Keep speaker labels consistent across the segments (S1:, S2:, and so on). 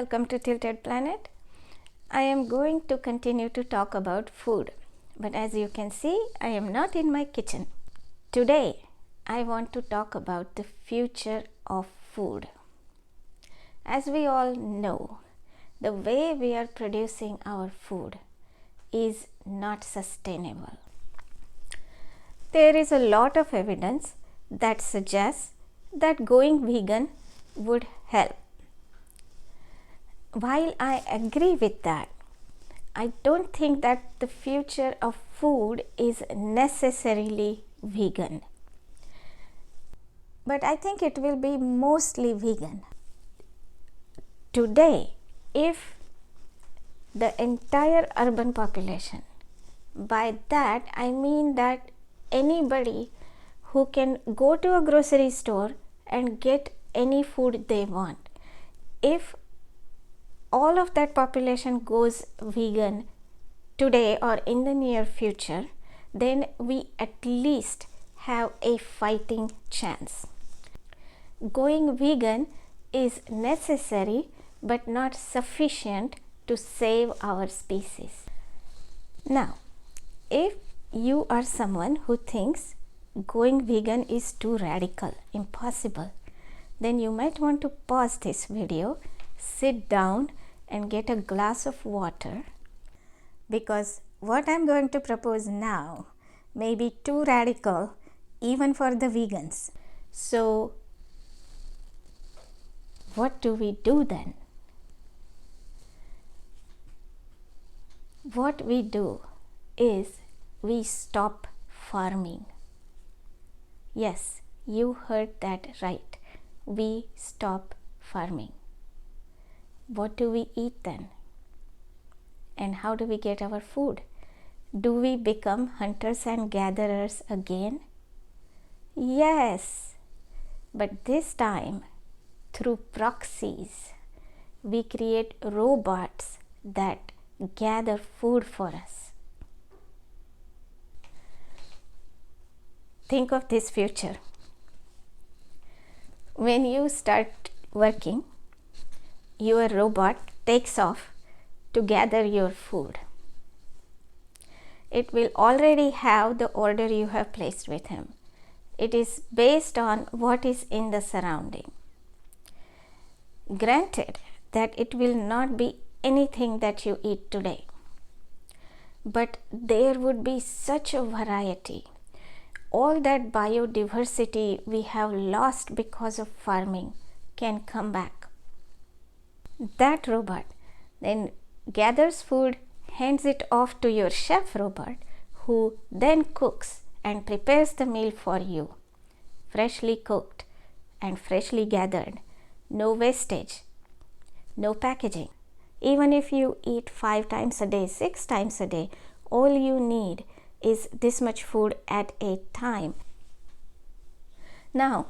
S1: welcome to Tilted Planet. I am going to continue to talk about food, but as you can see, I am not in my kitchen. Today, I want to talk about the future of food. As we all know, the way we are producing our food is not sustainable. There is a lot of evidence that suggests that going vegan would help. While I agree with that, I don't think that the future of food is necessarily vegan. But I think it will be mostly vegan. Today, if the entire urban population, by that I mean that anybody who can go to a grocery store and get any food they want, if all of that population goes vegan today or in the near future, then we at least have a fighting chance. Going vegan is necessary but not sufficient to save our species. Now, if you are someone who thinks going vegan is too radical, impossible, then you might want to pause this video, sit down and get a glass of water, because what I'm going to propose now may be too radical even for the vegans. So what do we do then? What we do is we stop farming. Yes, you heard that right. We stop farming. What do we eat then? And how do we get our food? Do we become hunters and gatherers again? Yes, but this time through proxies. We create robots that gather food for us. Think of this future. When you start working, your robot takes off to gather your food. It will already have the order you have placed with him. It is based on what is in the surrounding. Granted that it will not be anything that you eat today, but there would be such a variety. All that biodiversity we have lost because of farming can come back. That robot then gathers food, hands it off to your chef robot, who then cooks and prepares the meal for you. Freshly cooked and freshly gathered. No wastage, no packaging. Even if you eat 5 times a day, 6 times a day, all you need is this much food at a time. Now,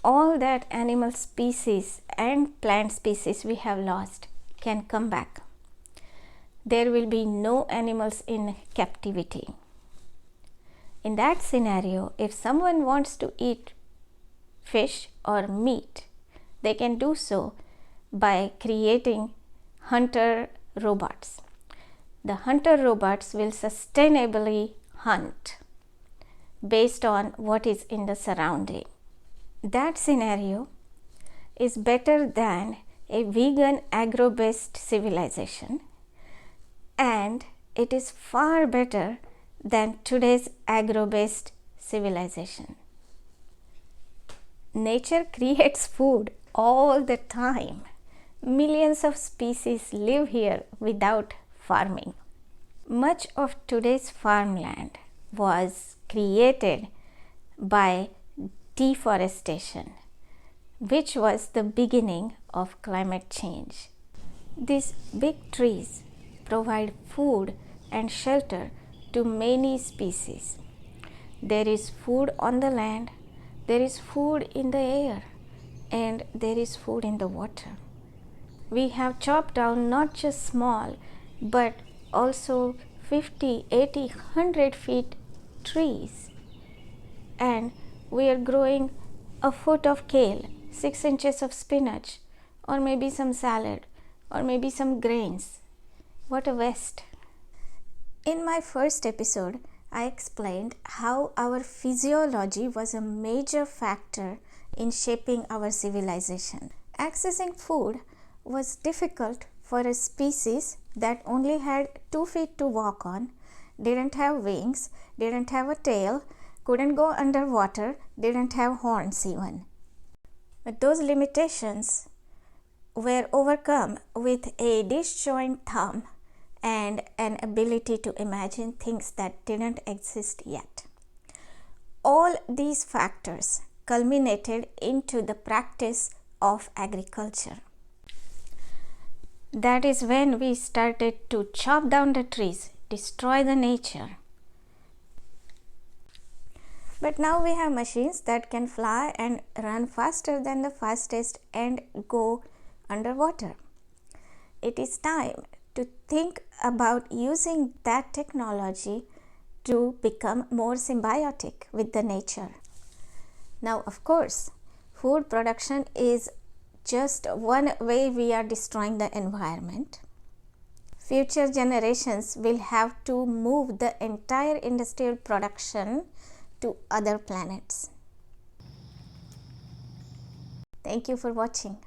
S1: all that animal species and plant species we have lost can come back. There will be no animals in captivity. In that scenario, if someone wants to eat fish or meat, they can do so by creating hunter robots. The hunter robots will sustainably hunt based on what is in the surrounding. That scenario is better than a vegan agro-based civilization, and it is far better than today's agro-based civilization. Nature creates food all the time. Millions of species live here without farming. Much of today's farmland was created by deforestation, which was the beginning of climate change. These big trees provide food and shelter to many species. There is food on the land, there is food in the air, and there is food in the water. We have chopped down not just small, but also 50, 80, 100 feet trees, and we are growing a foot of kale, 6 inches of spinach, or maybe some salad, or maybe some grains. What a waste. In my first episode, I explained how our physiology was a major factor in shaping our civilization. Accessing food was difficult for a species that only had 2 feet to walk on, didn't have wings, didn't have a tail, couldn't go underwater, didn't have horns even. But those limitations were overcome with a disjoint thumb and an ability to imagine things that didn't exist yet. All these factors culminated into the practice of agriculture. That is when we started to chop down the trees, destroy the nature. But now we have machines that can fly and run faster than the fastest and go underwater. It is time to think about using that technology to become more symbiotic with the nature. Now, of course, food production is just one way we are destroying the environment. Future generations will have to move the entire industrial production to other planets. Thank you for watching.